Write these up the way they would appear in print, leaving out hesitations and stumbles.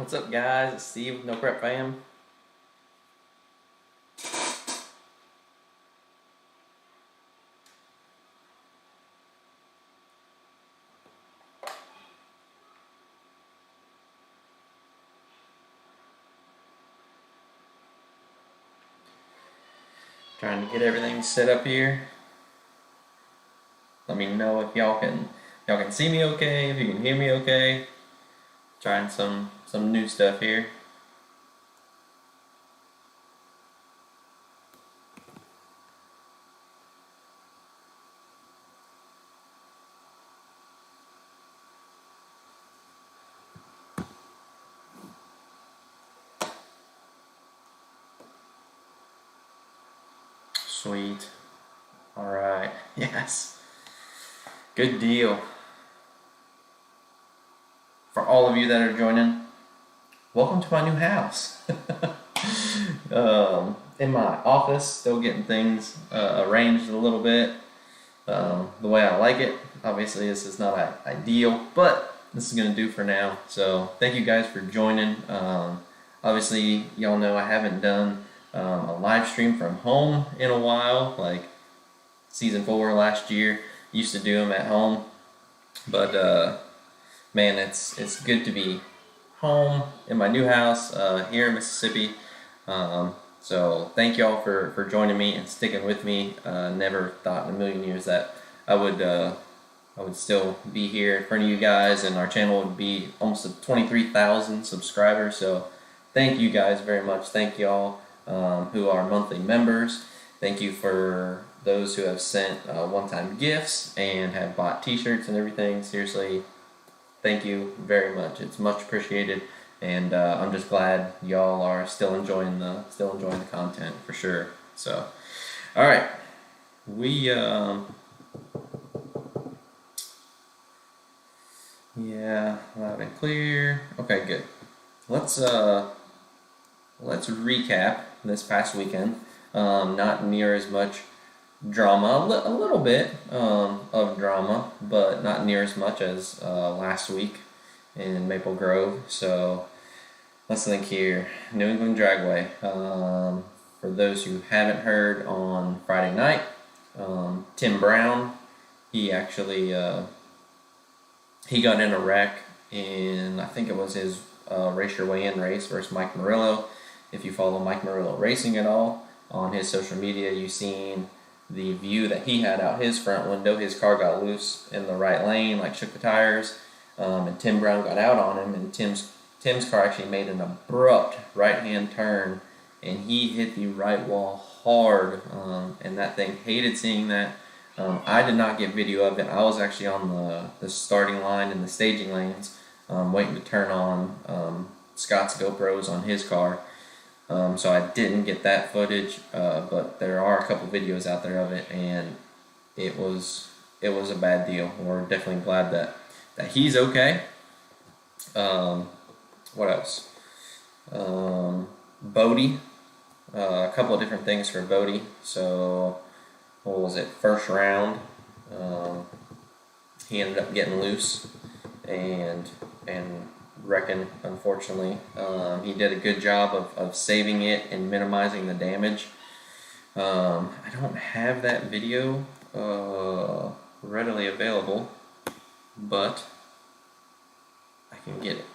What's up, guys? It's Steve with No Prep Fam. Trying to get everything set up here. Let me know if y'all can see me okay, if you can hear me okay. Trying some new stuff here. Sweet. All right. Yes. Good deal. For all of you that are joining, welcome to my new house. In my office, still getting things arranged a little bit the way I like it. Obviously, this is not ideal, but this is going to do for now. So thank you guys for joining. Obviously, y'all know I haven't done a live stream from home in a while, like season 4 last year. Used to do them at home, but man, it's good to be home in my new house here in Mississippi. So thank y'all for joining me and sticking with me. Never thought in a million years that I would still be here in front of you guys, and our channel would be almost at 23,000 subscribers. So thank you guys very much. Thank y'all who are monthly members. Thank you for those who have sent one-time gifts and have bought t-shirts and everything. Seriously, thank you very much. It's much appreciated, and I'm just glad y'all are still enjoying the content for sure. So, all right, yeah, loud and clear. Okay, good. Let's recap this past weekend. Not near as much drama, a little bit of drama, but not near as much as last week in Maple Grove. So let's think here. New England Dragway. For those who haven't heard, on Friday night, Tim Brown, he actually he got in a wreck in, I think it was his Race Your Way In race versus Mike Murillo. If you follow Mike Murillo racing at all on his social media, you've seen the view that he had out his front window. His car got loose in the right lane, like shook the tires, and Tim Brown got out on him, and Tim's car actually made an abrupt right-hand turn, and he hit the right wall hard, and that thing, hated seeing that. I did not get video of it. I was actually on the starting line in the staging lanes, waiting to turn on Scott's GoPros on his car. So I didn't get that footage, but there are a couple videos out there of it, and it was a bad deal. We're definitely glad that he's okay. What else? Bodhi, a couple of different things for Bodhi. So what was it? First round, he ended up getting loose and wrecking, unfortunately. He did a good job of saving it and minimizing the damage. I don't have that video readily available, but I can get it.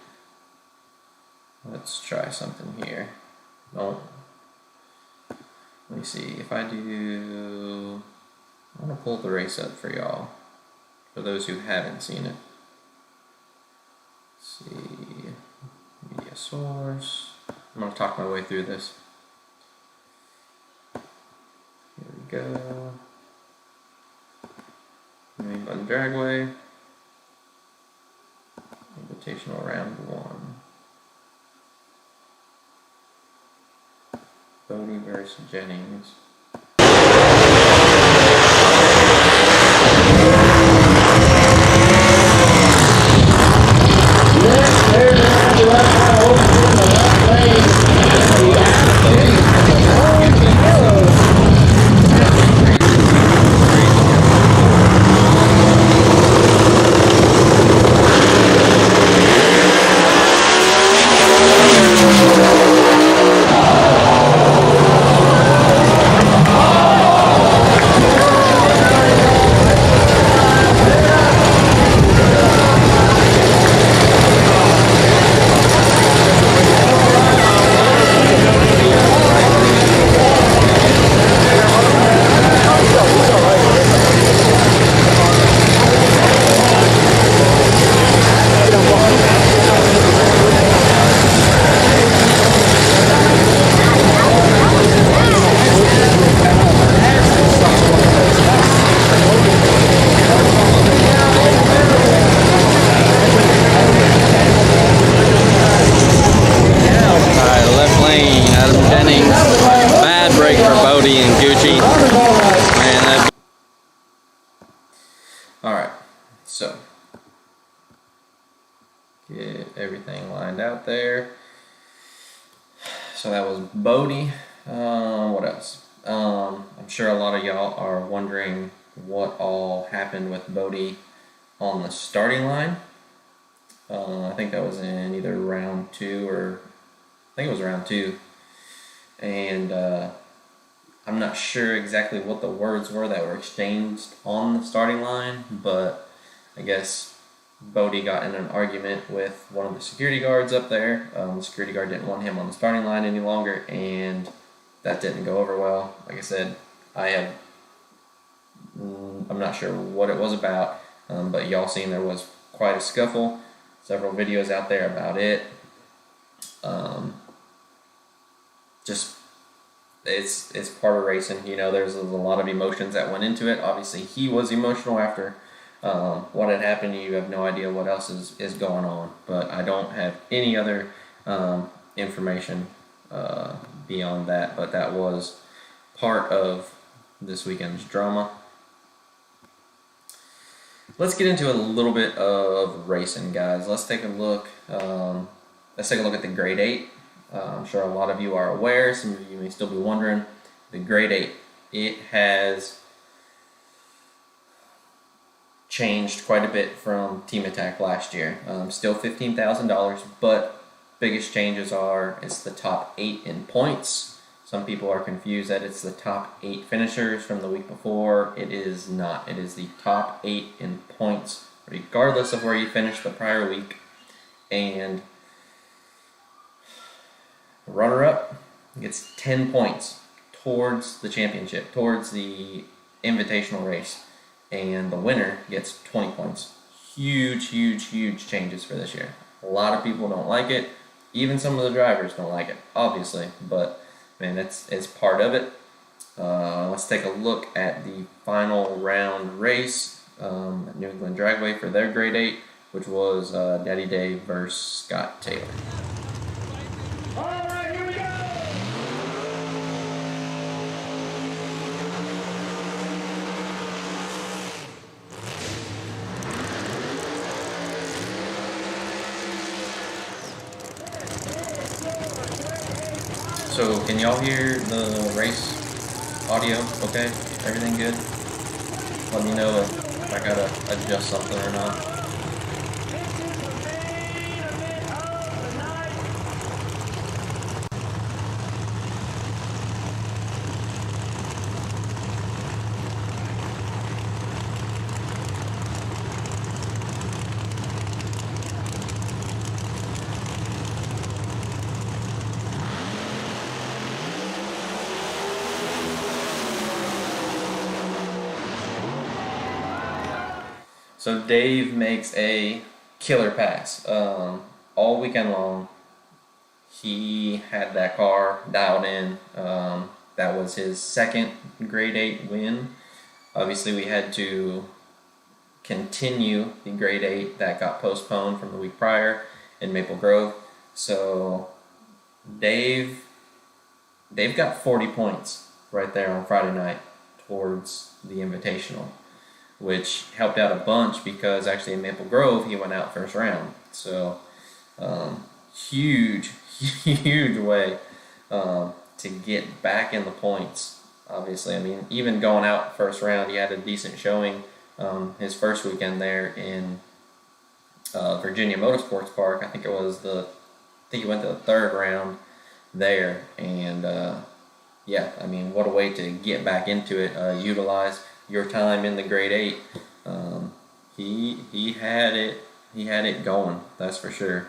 Let's try something here. Let me see if I do. I want to pull the race up for y'all, for those who haven't seen it. See, media source. I'm going to talk my way through this. Here we go. New England Dragway. Invitational round 1. Bodhi versus Jennings. there. So that was Bodhi. What else? I'm sure a lot of y'all are wondering what all happened with Bodhi on the starting line. I think that was in either round 2 or I think it was round 2. And I'm not sure exactly what the words were that were exchanged on the starting line, but I guess Bodhi got in an argument with one of the security guards up there. The security guard didn't want him on the starting line any longer, and that didn't go over well. Like I said, I'm not sure what it was about, but y'all seen there was quite a scuffle. Several videos out there about it. It's part of racing. There's a lot of emotions that went into it. Obviously, he was emotional after what had happened. You have no idea what else is going on. But I don't have any other information beyond that. But that was part of this weekend's drama. Let's get into a little bit of racing, guys. Let's take a look. Let's take a look at the grade 8. I'm sure a lot of you are aware. Some of you may still be wondering. The grade 8, it has changed quite a bit from Team Attack last year. Still $15,000, but biggest changes are it's the top 8 in points. Some people are confused that it's the top 8 finishers from the week before. It is not. It is the top 8 in points, regardless of where you finished the prior week. And the runner-up gets 10 points towards the championship, towards the invitational race. And the winner gets 20 points. Huge, huge, huge changes for this year. A lot of people don't like it. Even some of the drivers don't like it, obviously. But, man, it's part of it. Let's take a look at the final round race at New England Dragway for their grade 8, which was Daddy Dave versus Scott Taylor. So, can y'all hear the race audio okay? Everything good? Let me know if I gotta adjust something or not. So Dave makes a killer pass. All weekend long, he had that car dialed in. That was his second grade 8 win. Obviously, we had to continue the grade 8 that got postponed from the week prior in Maple Grove. So Dave got 40 points right there on Friday night towards the Invitational, which helped out a bunch because actually in Maple Grove he went out first round. So huge way to get back in the points. Obviously, I mean, even going out first round, he had a decent showing his first weekend there in Virginia Motorsports Park. I think he went to the third round there, and yeah, I mean, what a way to get back into it. Utilize your time in the grade 8. He had it going, that's for sure.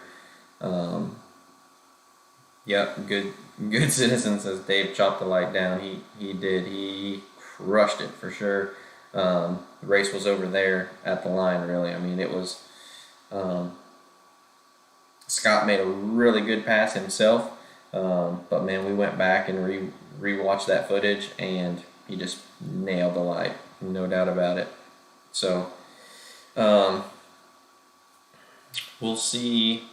Yep, good citizen, says Dave chopped the light down. He did. He crushed it for sure. The race was over there at the line, really. I mean, it was Scott made a really good pass himself, but man, we went back and re-watched that footage, and he just nailed the light, no doubt about it. So we'll see.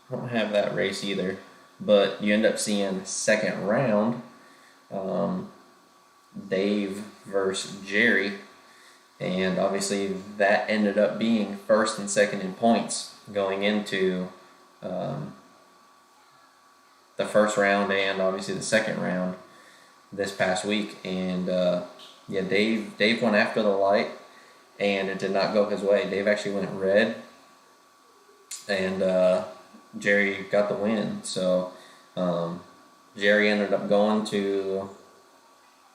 I don't have that race either, but you end up seeing second round, Dave versus Jerry, and obviously that ended up being first and second in points going into the first round and obviously the second round this past week. And yeah, Dave went after the light, and it did not go his way. Dave actually went red, and Jerry got the win. So Jerry ended up going to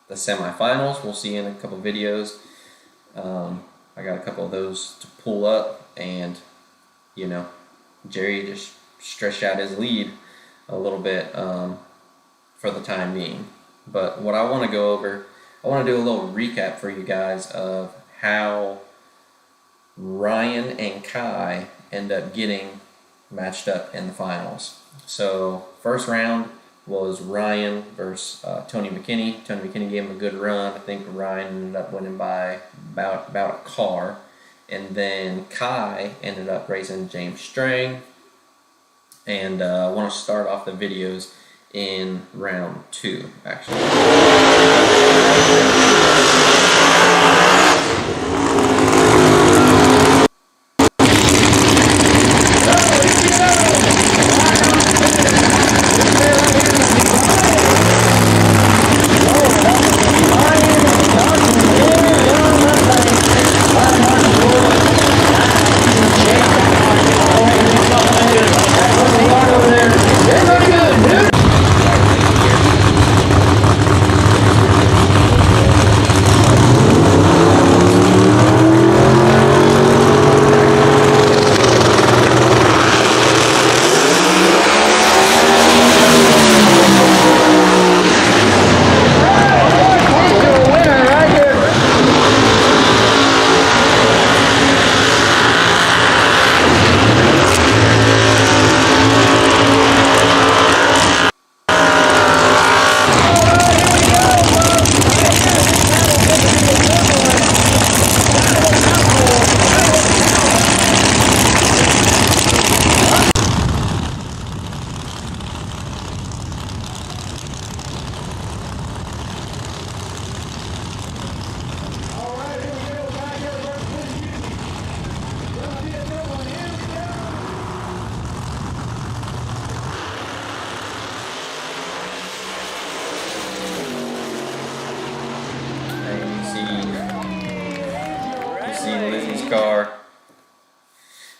the semifinals. We'll see in a couple videos. I got a couple of those to pull up, and you know, Jerry just stretched out his lead a little bit for the time being. But what I want to go over, I want to do a little recap for you guys of how Ryan and Kai end up getting matched up in the finals. So first round was Ryan versus Tony McKinney. Tony McKinney gave him a good run. I think Ryan ended up winning by about a car. And then Kai ended up racing James Strang. And I want to start off the videos in round 2, actually.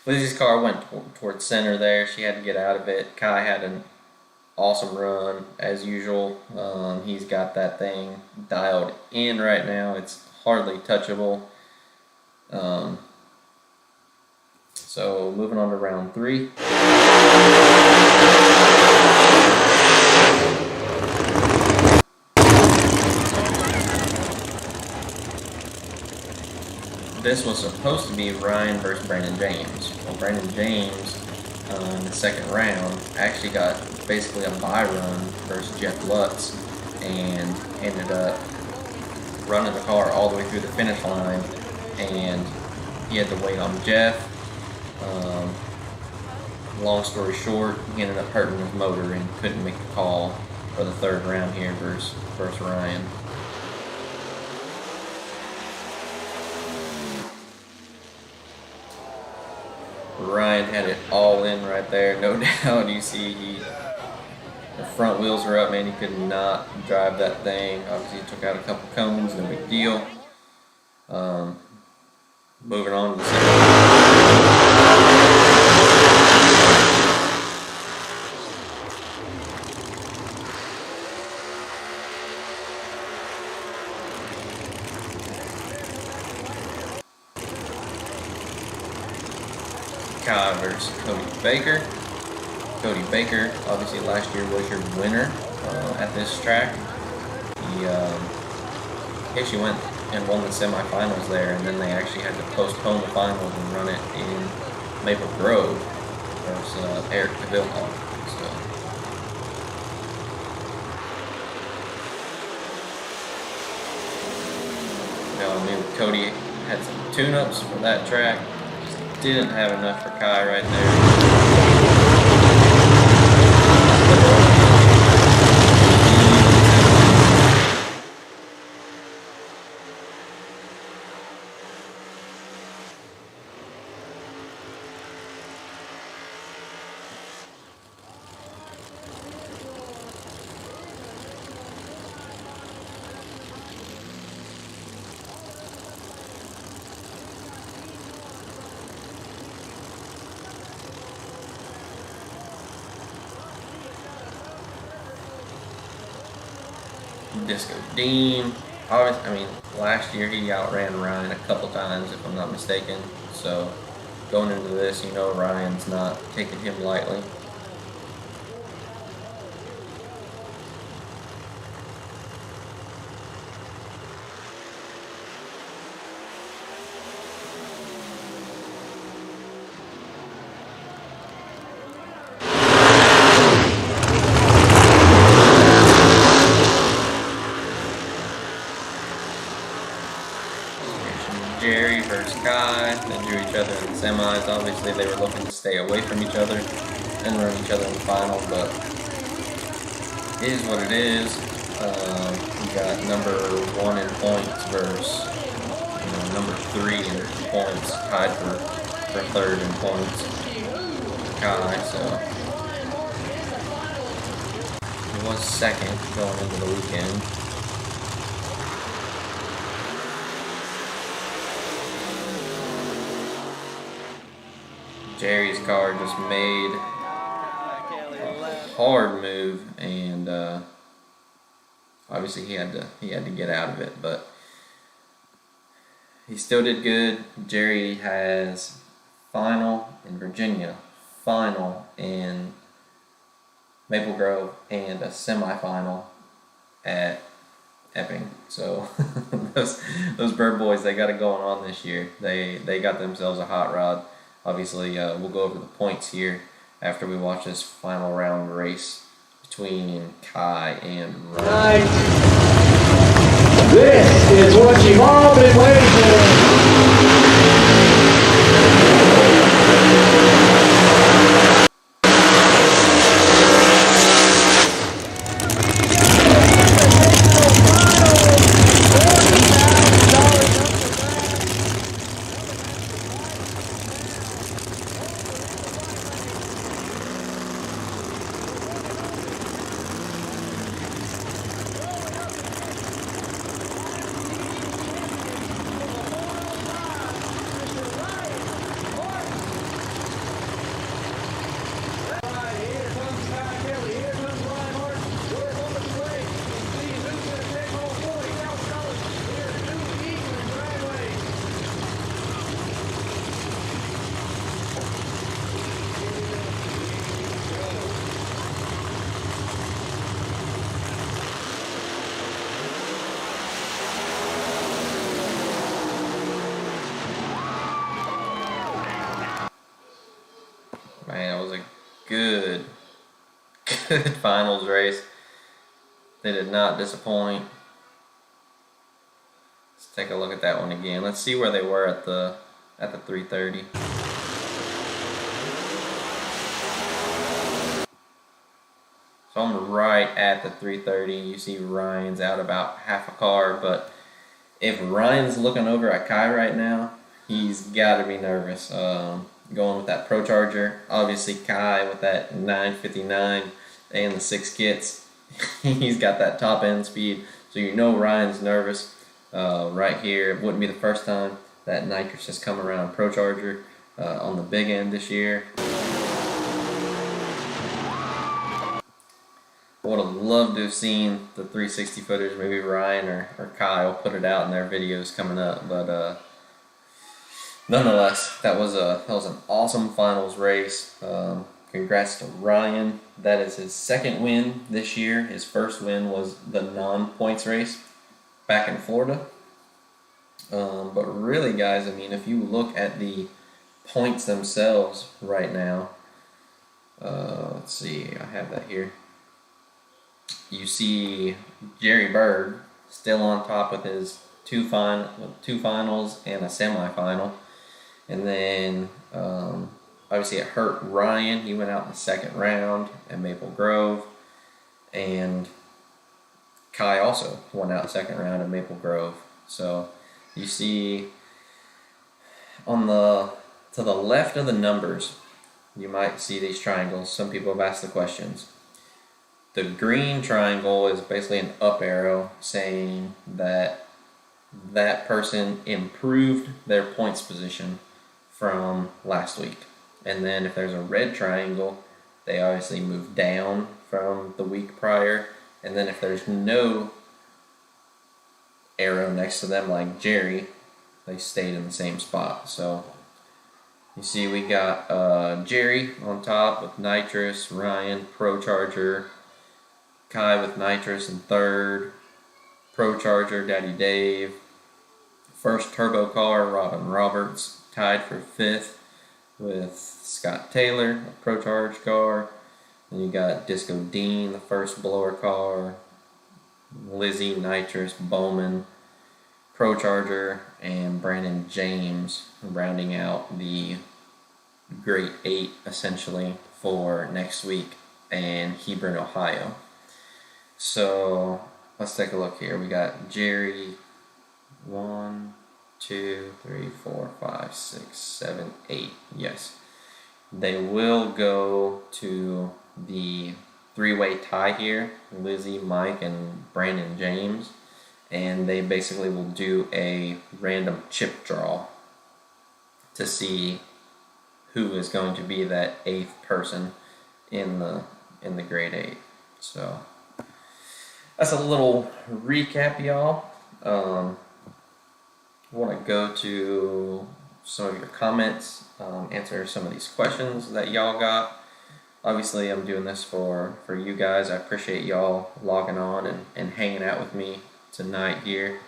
Lizzie's car went towards center there. She had to get out of it. Kai had an awesome run as usual. He's got that thing dialed in right now. It's hardly touchable. So moving on to round 3. This was supposed to be Ryan versus Brandon James. Well, Brandon James in the second round actually got basically a bye run versus Jeff Lutz and ended up running the car all the way through the finish line, and he had to wait on Jeff. Long story short, he ended up hurting his motor and couldn't make the call for the third round here versus Ryan. Ryan had it all in right there, no doubt. You see the front wheels were up, man. He could not drive that thing. Obviously, he took out a couple cones, no big deal. Moving on to the second. Kai versus Cody Baker. Cody Baker, obviously last year was your winner at this track. He actually went and won the semifinals there, and then they actually had to postpone the finals and run it in Maple Grove versus Eric DeVille. I knew Cody had some tune-ups for that track. Just didn't have enough for Kai right there. Disco Dean. I mean, last year he outran Ryan a couple times, if I'm not mistaken. So going into this, you know Ryan's not taking him lightly. Jerry versus Kai. They drew each other in the semis. Obviously, they were looking to stay away from each other and run each other in the final, but it is what it is. We got number 1 in points versus number 3 in points, tied for 3rd in points. Kai, so he was 2nd going into the weekend. Jerry's car just made a hard move, and obviously he had to get out of it, but he still did good. Jerry has final in Virginia, final in Maple Grove, and a semifinal at Epping. So those Bird boys, they got it going on this year. They got themselves a hot rod. Obviously, we'll go over the points here after we watch this final round race between Kai and Ryan. This is what you've all been waiting for. Man, it was a good finals race. They did not disappoint. Let's take a look at that one again. Let's see where they were at the 330. So I'm right at the 330. You see Ryan's out about half a car, but if Ryan's looking over at Kai right now, he's got to be nervous. Going with that Pro Charger, obviously Kai with that 959 and the 6 kits, he's got that top end speed, so you know Ryan's nervous. Right here, it wouldn't be the first time that nitrous has come around Pro Charger on the big end this year. I would have loved to have seen the 360 footers. Maybe Ryan or Kyle put it out in their videos coming up, but nonetheless, that was an awesome finals race. Congrats to Ryan. That is his 2nd win this year. His first win was the non-points race back in Florida. But really, guys, I mean, if you look at the points themselves right now, let's see, I have that here. You see Jerry Bird still on top with his two finals and a semifinal. And then, obviously, it hurt Ryan. He went out in the 2nd round at Maple Grove. And Kai also went out 2nd round at Maple Grove. So, you see to the left of the numbers, you might see these triangles. Some people have asked the questions. The green triangle is basically an up arrow saying that that person improved their points position from last week. And then if there's a red triangle, they obviously move down from the week prior. And then if there's no arrow next to them like Jerry, they stayed in the same spot. So you see we got Jerry on top with nitrous, Ryan, Pro Charger, Kai with nitrous in third, Pro Charger, Daddy Dave, first turbo car, Robin Roberts, tied for fifth with Scott Taylor, a Pro Charge car. Then you got Disco Dean, the first blower car, Lizzie, nitrous, Bowman, Pro Charger, and Brandon James rounding out the Great 8 essentially for next week in Hebron, Ohio. So let's take a look here. We got Jerry, 1, 2, 3, 4, 5, 6, 7, 8. Yes. They will go to the three-way tie here, Lizzie, Mike, and Brandon James. And they basically will do a random chip draw to see who is going to be that 8th person in the grade 8. So that's a little recap, y'all. I want to go to some of your comments, answer some of these questions that y'all got. Obviously, I'm doing this for you guys. I appreciate y'all logging on and hanging out with me tonight here,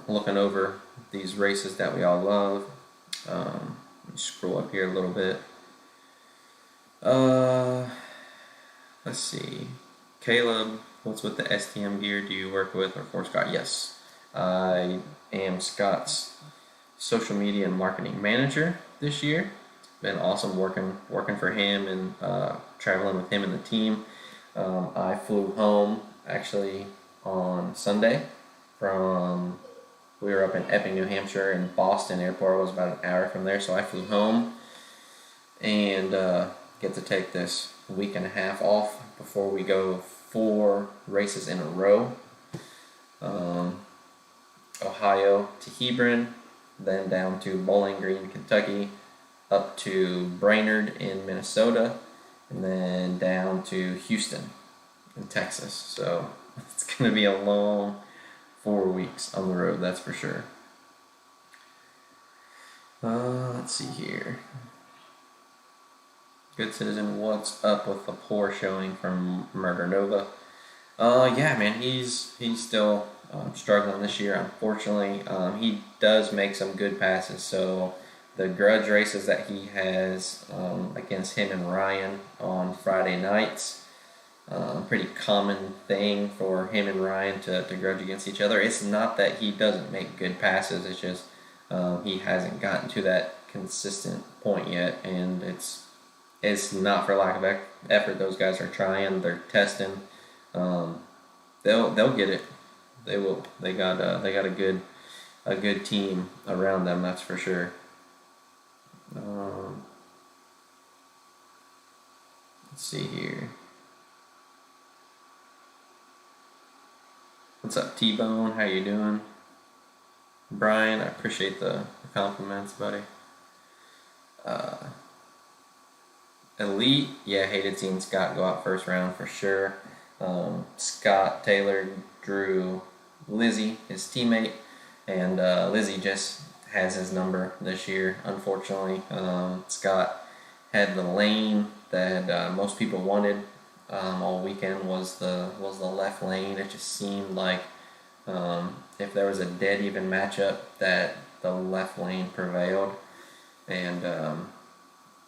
looking over these races that we all love. Let me scroll up here a little bit. Let's see. Caleb, what's with the STM gear? Do you work with or for Scott? Yes, I am Scott's social media and marketing manager this year. It's been awesome working for him and traveling with him and the team. I flew home actually on Sunday we were up in Epping, New Hampshire, and Boston Airport was about an hour from there, so I flew home and get to take this week and a half off before we go 4 races in a row. Ohio to Hebron, then down to Bowling Green, Kentucky, up to Brainerd in Minnesota, and then down to Houston in Texas. So it's going to be a long 4 weeks on the road, that's for sure. Let's see here. Good Citizen, what's up with the poor showing from Murder Nova? Yeah, man, he's still struggling this year, unfortunately. He does make some good passes, so the grudge races that he has against him and Ryan on Friday nights, pretty common thing for him and Ryan to grudge against each other. It's not that he doesn't make good passes, it's just he hasn't gotten to that consistent point yet, and it's not for lack of effort. Those guys are trying, they're testing. They'll get it. They will. They got a good team around them. That's for sure. Let's see here. What's up, T-Bone? How you doing? Brian, I appreciate the compliments, buddy. Elite, yeah, hated seeing Scott go out first round for sure. Scott Taylor drew Lizzie, his teammate, and Lizzie just has his number this year, unfortunately. Scott had the lane that most people wanted all weekend was the left lane. It just seemed like if there was a dead even matchup that the left lane prevailed, and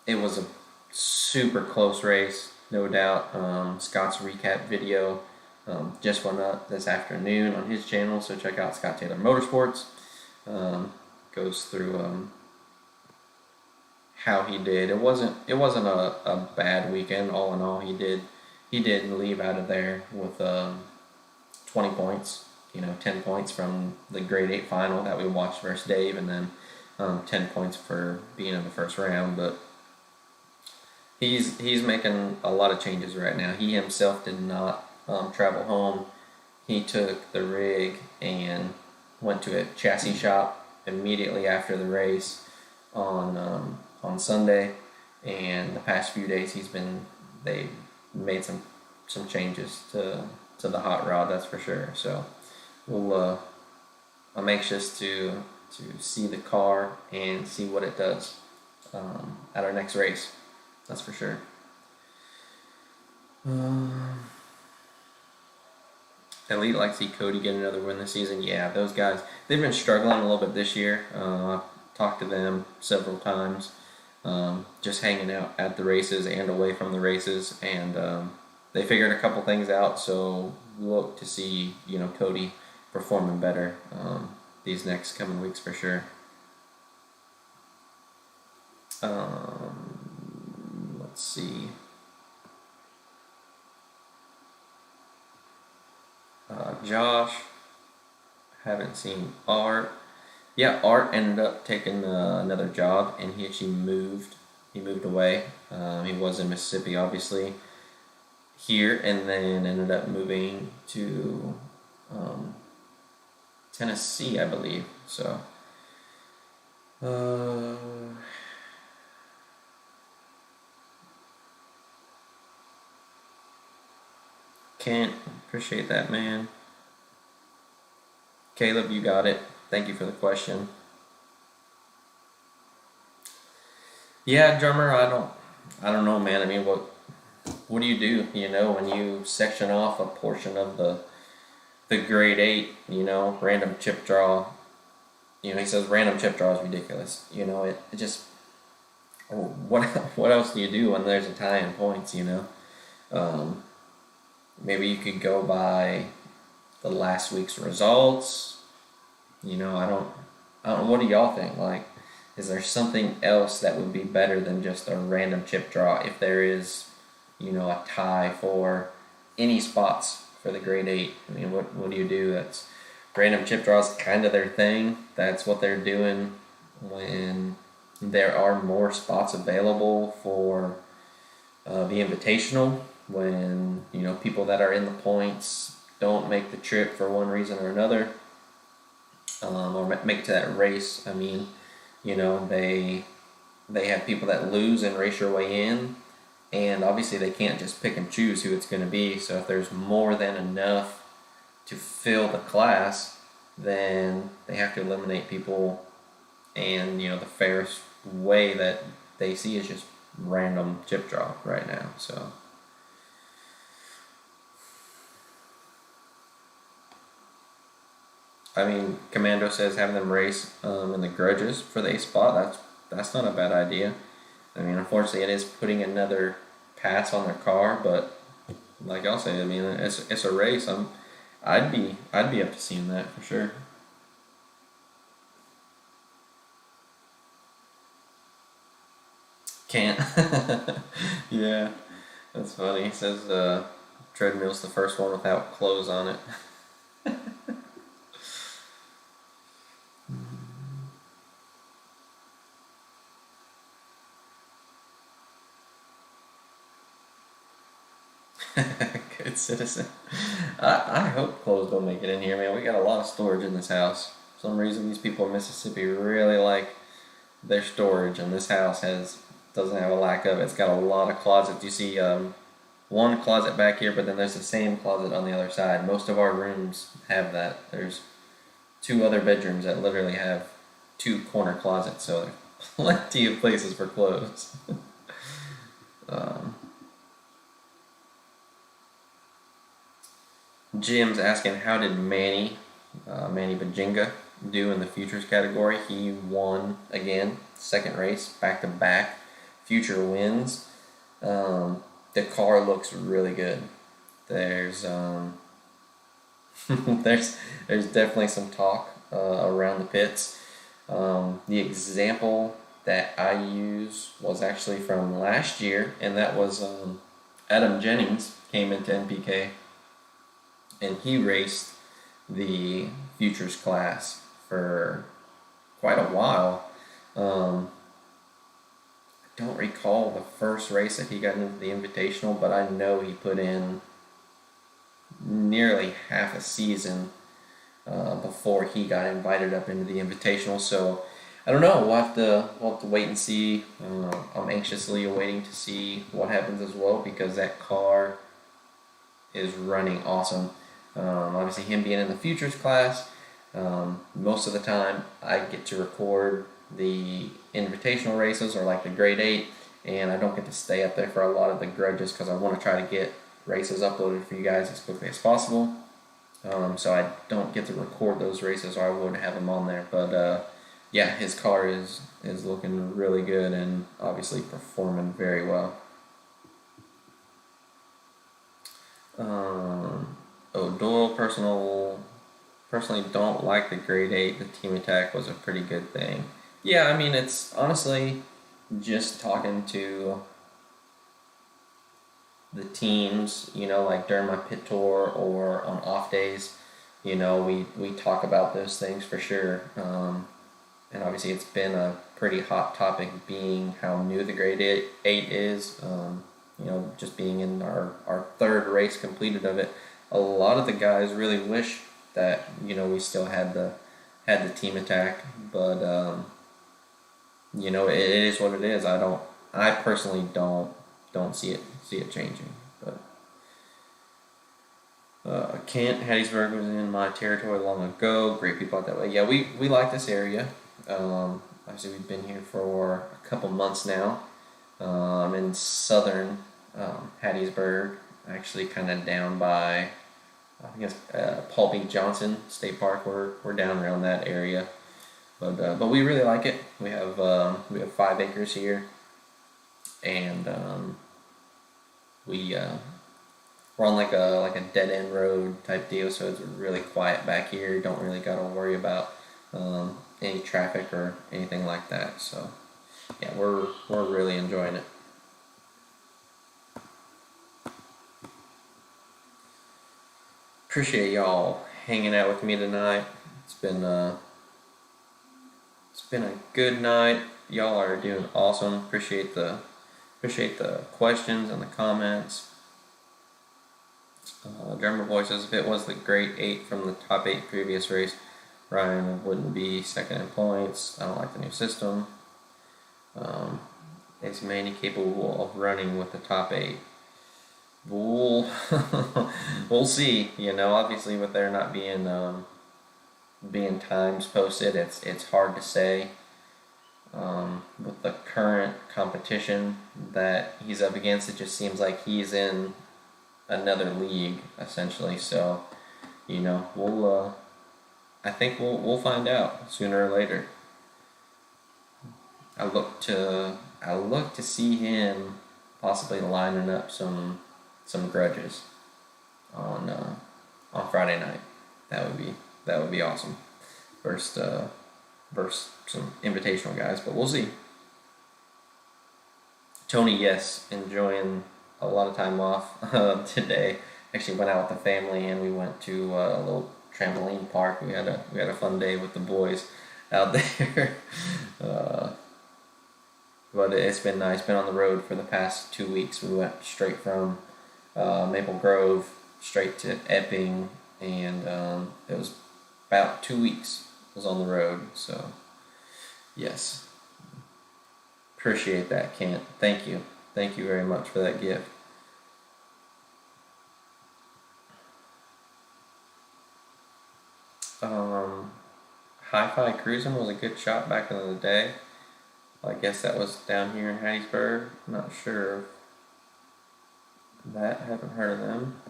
it was a super close race, no doubt. Scott's recap video just went up this afternoon on his channel, so check out Scott Taylor Motorsports. Goes through how he did. It wasn't a bad weekend. All in all, he did leave out of there with 20 points. 10 points from the grade 8 final that we watched versus Dave, and then 10 points for being in the first round. But he's making a lot of changes right now. He himself did not travel home. He took the rig and went to a chassis shop immediately after the race on Sunday, and the past few days they made some changes to the hot rod, that's for sure. So we'll I'm anxious to see the car and see what it does at our next race. That's for sure. Elite like to see Cody get another win this season. Yeah, those guys, they've been struggling a little bit this year. I've talked to them several times, just hanging out at the races and away from the races, and they figured a couple things out. So look to see Cody performing better these next coming weeks for sure. Let's see. Josh, haven't seen Art. Yeah, Art ended up taking another job, and he actually moved. He moved away. He was in Mississippi, obviously, here, and then ended up moving to Tennessee, I believe. So, Kent, appreciate that, man. Caleb, you got it. Thank you for the question. Yeah, drummer, I don't know, man. I mean, what do you do? When you section off a portion of the grade 8, random chip draw. He says random chip draw is ridiculous. It just, what else do you do when there's a tie in points? Maybe you could go by the last week's results. I don't know. What do y'all think? Like, is there something else that would be better than just a random chip draw if there is, a tie for any spots for the grade 8? I mean, what do you do? That's random chip draws kind of their thing. That's what they're doing when there are more spots available for the Invitational. When people that are in the points don't make the trip for one reason or another, or make it to that race. I mean, they have people that lose and race your way in, and obviously they can't just pick and choose who it's going to be. So if there's more than enough to fill the class, then they have to eliminate people, and the fairest way that they see is just random chip draw right now. So. I mean, Commando says having them race in the grudges for the 8th spot. That's not a bad idea. I mean, unfortunately, it is putting another pass on their car, but like I'll say, I mean, it's a race. I'd be up to seeing that for sure. Can't. Yeah, that's funny. He says treadmill's the first one without clothes on it. Good citizen. I hope clothes don't make it in here, man. We got a lot of storage in this house. For some reason, these people in Mississippi really like their storage, and this house doesn't have a lack of it. It's got a lot of closets. You see one closet back here, but then there's the same closet on the other side. Most of our rooms have that. There's 2 other bedrooms that literally have 2 corner closets, so there's plenty of places for clothes. Jim's asking, how did Manny Bajinga do in the futures category? He won again, second race, back-to-back future wins. The car looks really good. There's there's definitely some talk around the pits. The example that I use was actually from last year, and that was Adam Jennings came into NPK, and he raced the futures class for quite a while. I don't recall the first race that he got into the Invitational, but I know he put in nearly half a season before he got invited up into the Invitational. So I don't know. We'll have to wait and see. I'm anxiously awaiting to see what happens as well, because that car is running awesome. Obviously, him being in the futures class, Most of the time, I get to record the invitational races or like the grade 8, and I don't get to stay up there for a lot of the grudges because I want to try to get races uploaded for you guys as quickly as possible. So I don't get to record those races, or I would have them on there. But yeah, his car is looking really good and obviously performing very well. Doyle personally don't like the grade 8. The team attack was a pretty good thing. Yeah, I mean, it's honestly just talking to the teams, like during my pit tour or on off days, we talk about those things for sure. And obviously it's been a pretty hot topic being how new the grade 8 is. Just being in our third race completed of it. A lot of the guys really wish that, we still had the team attack, but it is what it is. I personally don't see it changing. But Kent, Hattiesburg was in my territory long ago. Great people out that way. Yeah, we like this area. Obviously, we've been here for a couple months now. In southern Hattiesburg, actually kind of down by, I think it's Paul B. Johnson State Park. We're down around that area, but we really like it. We have 5 acres here, and we're on like a dead end road type deal, so it's really quiet back here. Don't really gotta worry about any traffic or anything like that. So yeah, we're really enjoying it. Appreciate y'all hanging out with me tonight. It's been a good night. Y'all are doing awesome. Appreciate the questions and the comments. Drummer Boy says if it was the grade 8 from the top 8 previous race, Ryan wouldn't be second in points. I don't like the new system. Is Manny capable of running with the top 8? We'll see. Obviously with there not being times posted, it's hard to say. With the current competition that he's up against, it just seems like he's in another league essentially. So, I think we'll find out sooner or later. I look to see him possibly lining up some grudges on Friday night. That would be awesome. Versus some invitational guys, but we'll see. Tony, yes, enjoying a lot of time off today. Actually went out with the family and we went to a little trampoline park. We had a fun day with the boys out there. But it's been nice. Been on the road for the past 2 weeks. We went straight from Maple Grove straight to Epping, and it was about 2 weeks was on the road. So yes, appreciate that, Kent. Thank you very much for that gift. Hi-Fi Cruising was a good shot back in the day. I guess that was down here in Hattiesburg. Not sure that. Haven't heard of them.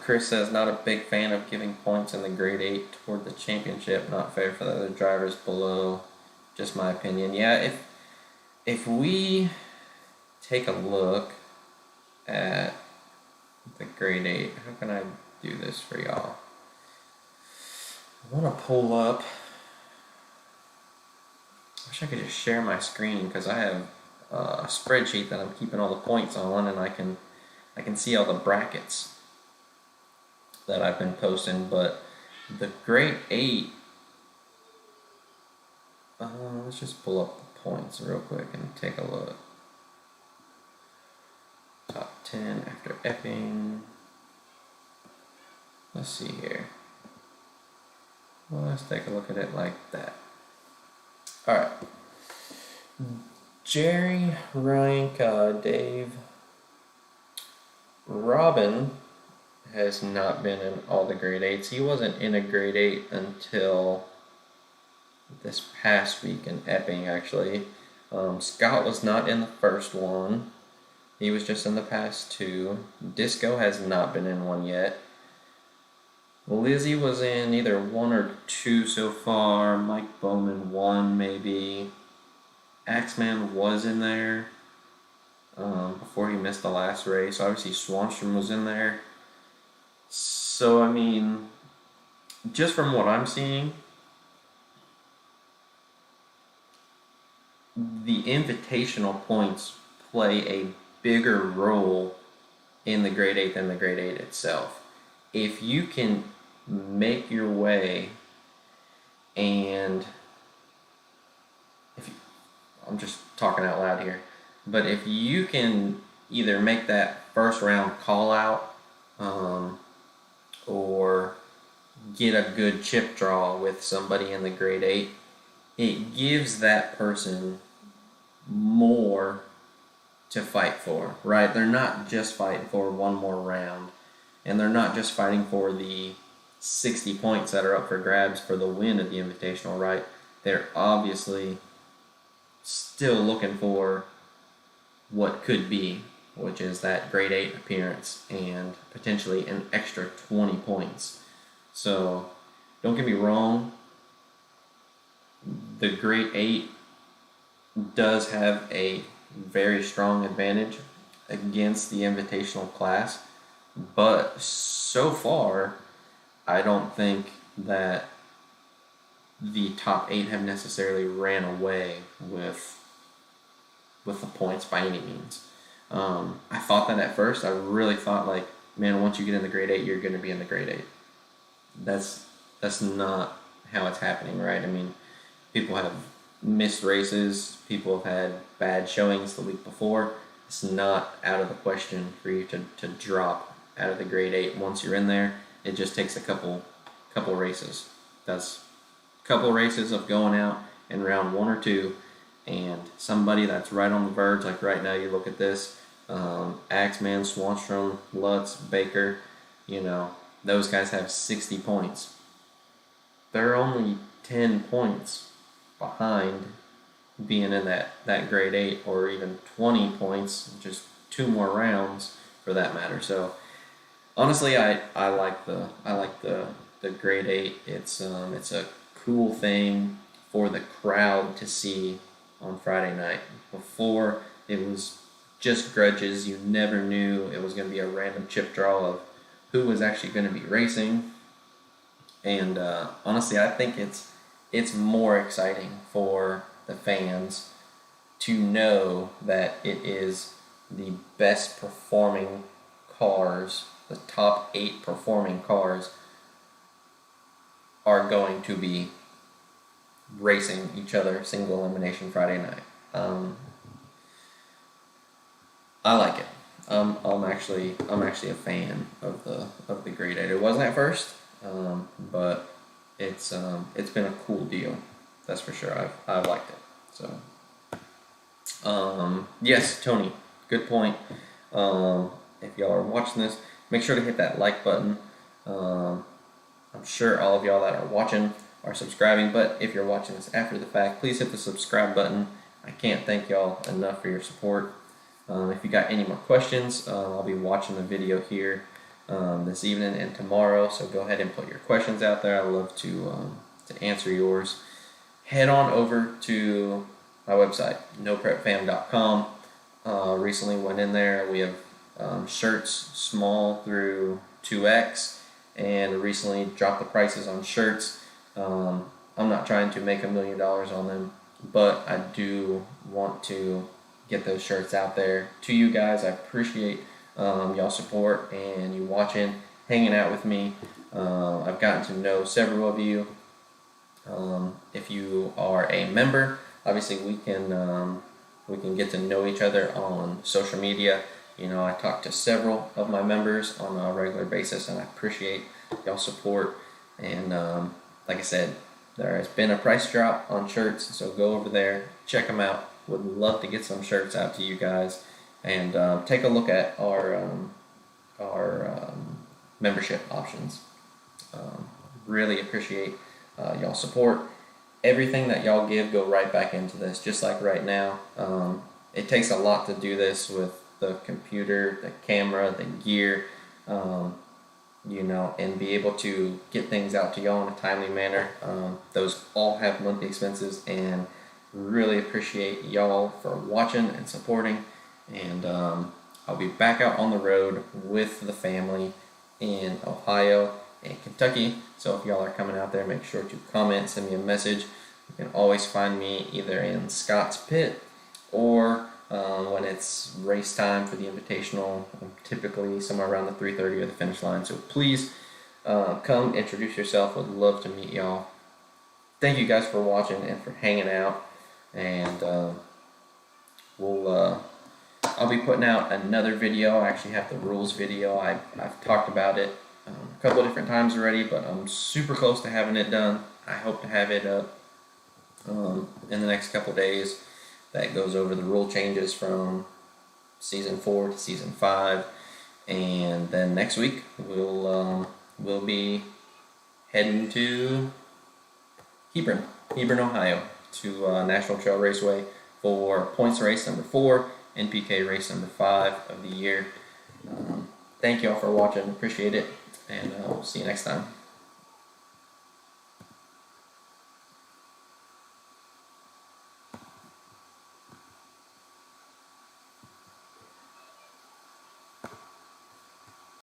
Chris says, not a big fan of giving points in the grade 8 toward the championship. Not fair for the other drivers below. Just my opinion. Yeah, if we take a look at the grade 8, how can I do this for y'all? I want to pull up. I wish I could just share my screen because I have a spreadsheet that I'm keeping all the points on, and I can see all the brackets that I've been posting. But the grade 8, let's just pull up the points real quick and take a look. Top 10 after Epping. Let's see here. Well, let's take a look at it like that. Alright. Jerry, Ryan, Dave, Robin has not been in all the grade 8s. He wasn't in a grade 8 until this past week in Epping, actually. Scott was not in the first one. He was just in the past 2. Disco has not been in one yet. Lizzie was in either 1 or 2 so far. Mike Bowman 1 maybe. Axeman was in there before he missed the last race. Obviously Swanstrom was in there. So I mean, just from what I'm seeing, the invitational points play a bigger role in the grade 8 than the grade 8 itself. If you can make your way, and I'm just talking out loud here, but if you can either make that first round call out or get a good chip draw with somebody in the grade 8, it gives that person more to fight for, right? They're not just fighting for one more round, and they're not just fighting for the 60 points that are up for grabs for the win of the Invitational, right? They're obviously still looking for what could be, which is that grade 8 appearance and potentially an extra 20 points. So don't get me wrong, the grade 8 does have a very strong advantage against the Invitational class, but so far I don't think that the top 8 have necessarily ran away with the points by any means. I thought that at first. I really thought, like, man, once you get in the grade 8, you're going to be in the grade 8. That's not how it's happening, right? I mean, people have missed races. People have had bad showings the week before. It's not out of the question for you to drop out of the grade 8 once you're in there. It just takes a couple races. That's a couple races of going out in round 1 or 2, and somebody that's right on the verge, like right now, you look at this, Axeman, Swanstrom, Lutz, Baker, those guys have 60 points. They're only 10 points behind being in that grade 8, or even 20 points, just 2 more rounds for that matter. So honestly, I like the grade 8. It's a cool thing for the crowd to see on Friday night. Before, it was just grudges. You never knew. It was going to be a random chip draw of who was actually going to be racing. And honestly, I think it's more exciting for the fans to know that it is the best performing cars, the top 8 performing cars, are going to be racing each other single elimination Friday night. I like it. I'm actually a fan of the grade 8. It wasn't at first, but it's been a cool deal. That's for sure. I've liked it. So yes, Tony, good point. If y'all are watching this, make sure to hit that like button. I'm sure all of y'all that are watching are subscribing, but if you're watching this after the fact, please hit the subscribe button. I can't thank y'all enough for your support. If you got any more questions, I'll be watching the video here this evening and tomorrow, so go ahead and put your questions out there. I love to answer yours. Head on over to my website, noprepfam.com. Recently went in there. We have shirts small through 2X, and recently dropped the prices on shirts. I'm not trying to make $1 million on them, but I do want to get those shirts out there to you guys. I appreciate y'all support and you watching, hanging out with me. I've gotten to know several of you. If you are a member, obviously we can get to know each other on social media. I talk to several of my members on a regular basis, and I appreciate y'all support. And like I said, there has been a price drop on shirts, so go over there, check them out. Would love to get some shirts out to you guys, and take a look at our membership options. Really appreciate y'all support. Everything that y'all give go right back into this, just like right now. It takes a lot to do this with the computer, the camera, the gear, and be able to get things out to y'all in a timely manner. Those all have monthly expenses, and really appreciate y'all for watching and supporting. And I'll be back out on the road with the family in Ohio and Kentucky. So if y'all are coming out there, make sure to comment, send me a message. You can always find me either in Scott's Pit or when it's race time for the Invitational. I'm typically somewhere around the 3:30 or the finish line. So please come introduce yourself. Would love to meet y'all. Thank you guys for watching and for hanging out. And I'll be putting out another video. I actually have the rules video. I've talked about it a couple of different times already, but I'm super close to having it done. I hope to have it up in the next couple of days. That goes over the rule changes from season 4 to season 5, and then next week we'll be heading to Hebron, Ohio, to National Trail Raceway for points race number 4, NPK race number 5 of the year. Thank you all for watching. Appreciate it, and we'll see you next time.